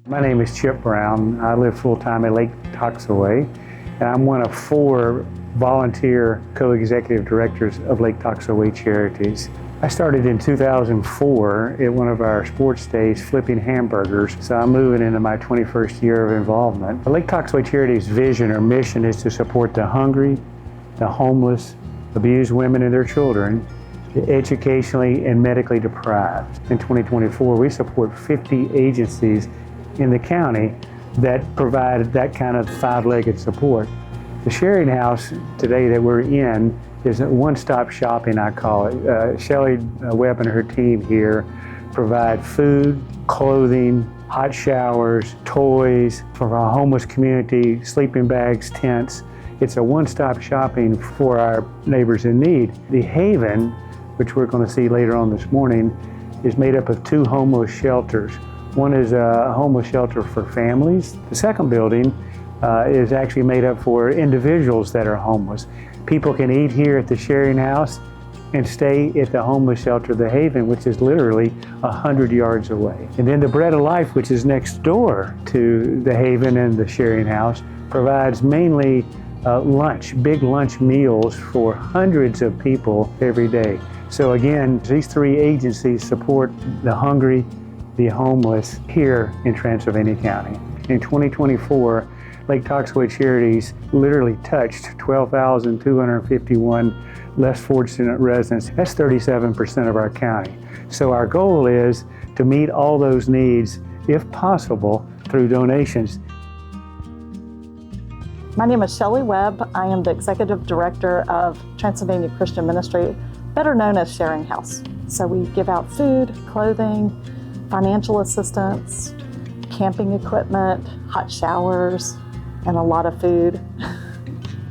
My name is Chip Brown. I live full-time at Lake Toxaway, and I'm one of 4 volunteer co-executive directors of Lake Toxaway Charities. I started in 2004 at one of our sports days flipping hamburgers, so I'm moving into my 21st year of involvement. The Lake Toxaway Charities' vision or mission is to support the hungry, the homeless, abused women and their children, the educationally and medically deprived. In 2024, we support 50 agencies in the county that provide that kind of 5-legged support. The Sharing House today that we're in is a one-stop shopping, I call it. Shelley Webb and her team here provide food, clothing, hot showers, toys for our homeless community, sleeping bags, tents. It's a one-stop shopping for our neighbors in need. The Haven, which we're going to see later on this morning, is made up of 2 homeless shelters. One is a homeless shelter for families. The second building is actually made up for individuals that are homeless. People can eat here at the Sharing House and stay at the homeless shelter, the Haven, which is literally 100 yards away. And then the Bread of Life, which is next door to the Haven and the Sharing House, provides mainly lunch, big lunch meals for hundreds of people every day. So again, these 3 agencies support the hungry, the homeless here in Transylvania County. In 2024, Lake Toxaway Charities literally touched 12,251 less fortunate residents. That's 37% of our county. So our goal is to meet all those needs, if possible, through donations. My name is Shelley Webb. I am the Executive Director of Transylvania Christian Ministry, better known as Sharing House. So we give out food, clothing, financial assistance, camping equipment, hot showers, and a lot of food.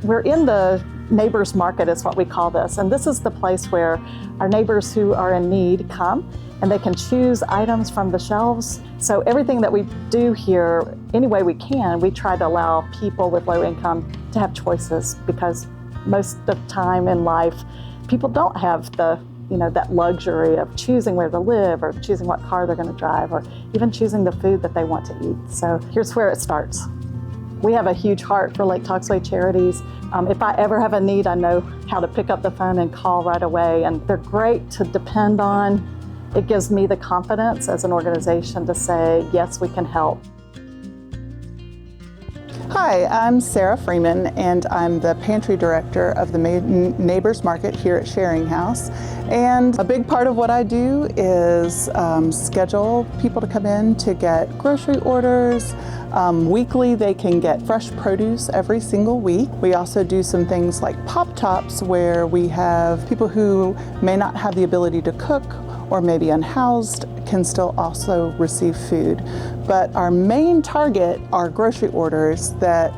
We're in the neighbors market is what we call this, and this is the place where our neighbors who are in need come and they can choose items from the shelves. So everything that we do here, any way we can, we try to allow people with low income to have choices, because most of the time in life, people don't have that luxury of choosing where to live or choosing what car they're going to drive or even choosing the food that they want to eat. So here's where it starts. We have a huge heart for Lake Toxaway Charities. If I ever have a need, I know how to pick up the phone and call right away, and they're great to depend on. It gives me the confidence as an organization to say, yes, we can help. Hi, I'm Sarah Freeman, and I'm the Pantry Director of the Neighbors Market here at Sharing House. And a big part of what I do is schedule people to come in to get grocery orders. Weekly, they can get fresh produce every single week. We also do some things like pop-tops, where we have people who may not have the ability to cook or maybe unhoused can still also receive food. But our main target are grocery orders that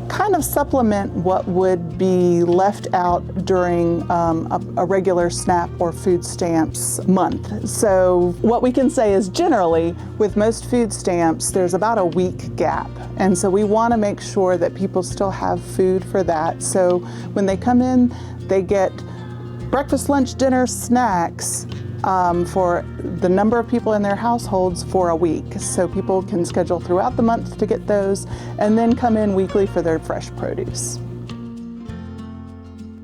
kind of supplement what would be left out during a regular SNAP or food stamps month. So what we can say is generally with most food stamps, there's about a week gap. And so we want to make sure that people still have food for that. So when they come in, they get breakfast, lunch, dinner, snacks for the number of people in their households for a week. So people can schedule throughout the month to get those and then come in weekly for their fresh produce.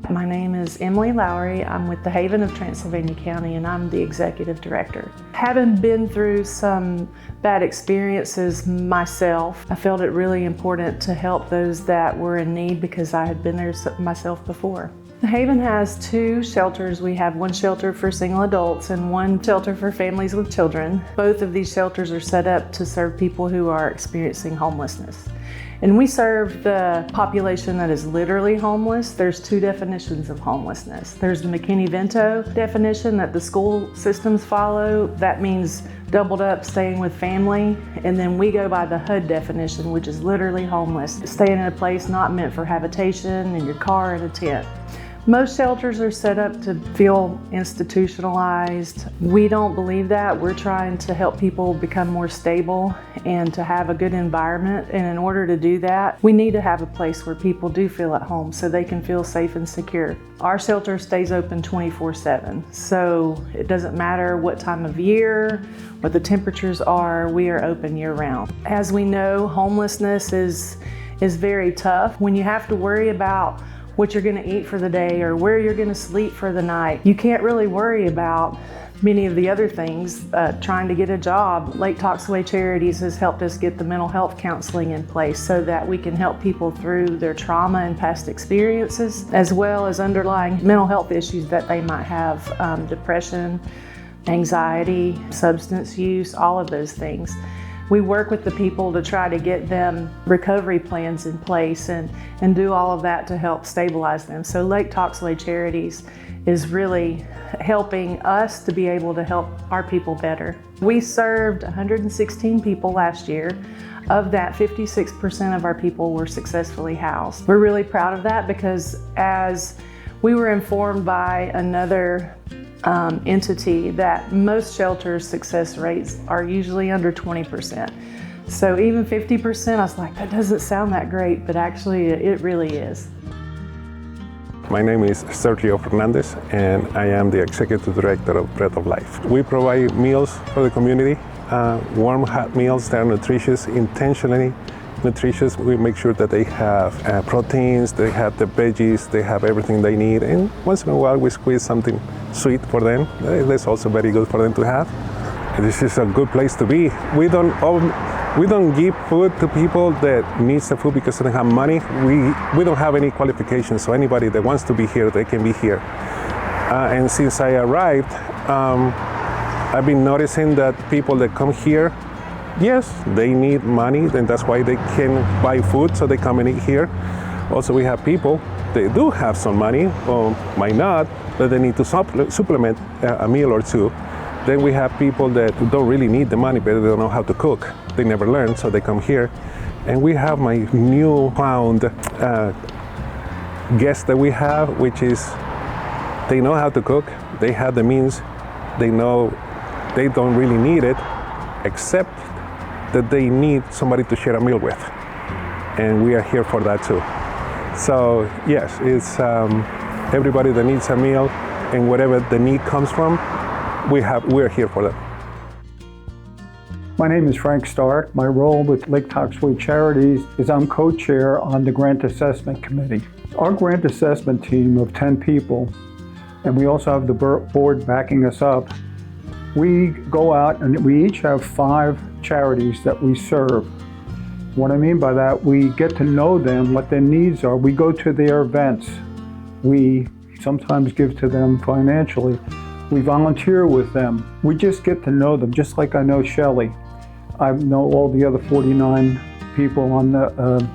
My name is Emily Lowry. I'm with the Haven of Transylvania County, and I'm the Executive Director. Having been through some bad experiences myself, I felt it really important to help those that were in need, because I had been there myself before. The Haven has 2 shelters. We have 1 shelter for single adults and 1 shelter for families with children. Both of these shelters are set up to serve people who are experiencing homelessness. And we serve the population that is literally homeless. There's 2 definitions of homelessness. There's the McKinney-Vento definition that the school systems follow. That means doubled up, staying with family. And then we go by the HUD definition, which is literally homeless, staying in a place not meant for habitation, in your car, in a tent. Most shelters are set up to feel institutionalized. We don't believe that. We're trying to help people become more stable and to have a good environment. And in order to do that, we need to have a place where people do feel at home so they can feel safe and secure. Our shelter stays open 24/7. So it doesn't matter what time of year, what the temperatures are, we are open year round. As we know, homelessness is very tough. When you have to worry about what you're gonna eat for the day or where you're gonna sleep for the night, you can't really worry about many of the other things. Trying to get a job, Lake Toxaway Charities has helped us get the mental health counseling in place so that we can help people through their trauma and past experiences, as well as underlying mental health issues that they might have, depression, anxiety, substance use, all of those things. We work with the people to try to get them recovery plans in place and do all of that to help stabilize them. So Lake Toxaway Charities is really helping us to be able to help our people better. We served 116 people last year. Of that, 56% of our people were successfully housed. We're really proud of that because as we were informed by another entity that most shelters' success rates are usually under 20%. So even 50%, I was like, that doesn't sound that great, but actually it really is. My name is Sergio Fernandez and I am the Executive Director of Bread of Life. We provide meals for the community, warm hot meals that are nutritious, intentionally nutritious. We make sure that they have proteins, they have the veggies, they have everything they need, and once in a while we squeeze something sweet for them. That's also very good for them to have. This is a good place to be. We don't give food to people that needs the food because they don't have money. We don't have any qualifications, so anybody that wants to be here, they can be here. And since I arrived, I've been noticing that people that come here, yes, they need money, and that's why they can buy food, so they come and eat here. Also, we have people that do have some money, or might not, but they need to supplement a meal or two. Then we have people that don't really need the money, but they don't know how to cook. They never learn, so they come here. And we have my newfound guest that we have, which is they know how to cook, they have the means, they know they don't really need it, except that they need somebody to share a meal with. And we are here for that too. So yes, it's everybody that needs a meal and whatever the need comes from, we're here for that. My name is Frank Stark. My role with Lake Toxaway Charities is I'm co-chair on the Grant Assessment Committee. Our grant assessment team of 10 people, and we also have the board backing us up, we go out and we each have 5 charities that we serve. What I mean by that, we get to know them, what their needs are. We go to their events. We sometimes give to them financially. We volunteer with them. We just get to know them, just like I know Shelley. I know all the other 49 people on the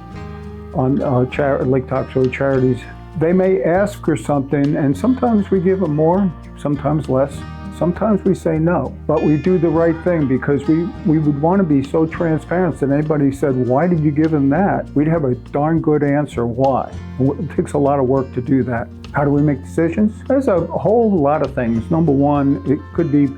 Lake Toxaway Charities. They may ask for something, and sometimes we give them more, sometimes less. Sometimes we say no, but we do the right thing because we would want to be so transparent that anybody said, why did you give him that? We'd have a darn good answer why. It takes a lot of work to do that. How do we make decisions? There's a whole lot of things. Number one, it could be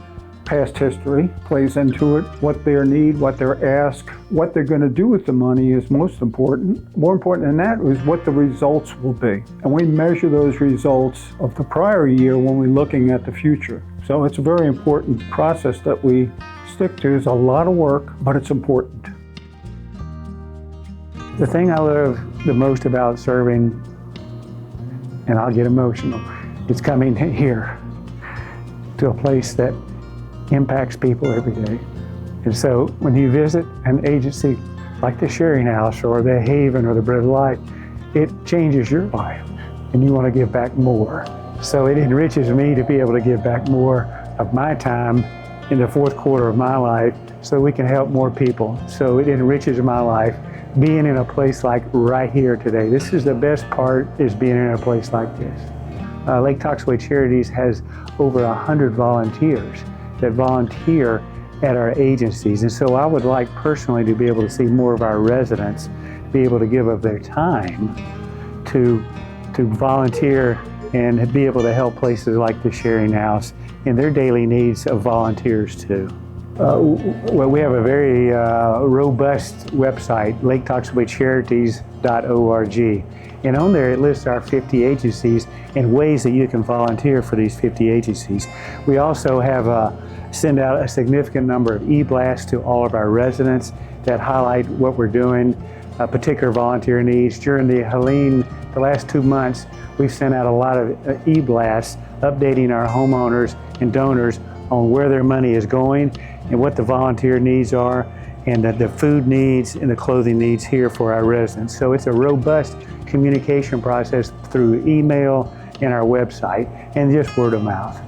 past history plays into it. What their need, what their ask, what they're going to do with the money is most important. More important than that is what the results will be. And we measure those results of the prior year when we're looking at the future. So it's a very important process that we stick to. It's a lot of work, but it's important. The thing I love the most about serving, and I'll get emotional, is coming here to a place that impacts people every day. And so when you visit an agency like the Sharing House or the Haven or the Bread of Life, it changes your life and you want to give back more. So it enriches me to be able to give back more of my time in the fourth quarter of my life so we can help more people. So it enriches my life being in a place like right here today. This is the best part, is being in a place like this. Lake Toxaway Charities has over 100 volunteers that volunteer at our agencies. And so I would like personally to be able to see more of our residents be able to give of their time to volunteer and be able to help places like the Sharing House in their daily needs of volunteers too. Well, we have a very robust website, LakeToxawayCharities.org. And on there it lists our 50 agencies and ways that you can volunteer for these 50 agencies. We also have send out a significant number of e-blasts to all of our residents that highlight what we're doing, particular volunteer needs. During the Helene, the last 2 months, we've sent out a lot of e-blasts updating our homeowners and donors on where their money is going and what the volunteer needs are, and the food needs and the clothing needs here for our residents. So it's a robust communication process through email and our website and just word of mouth.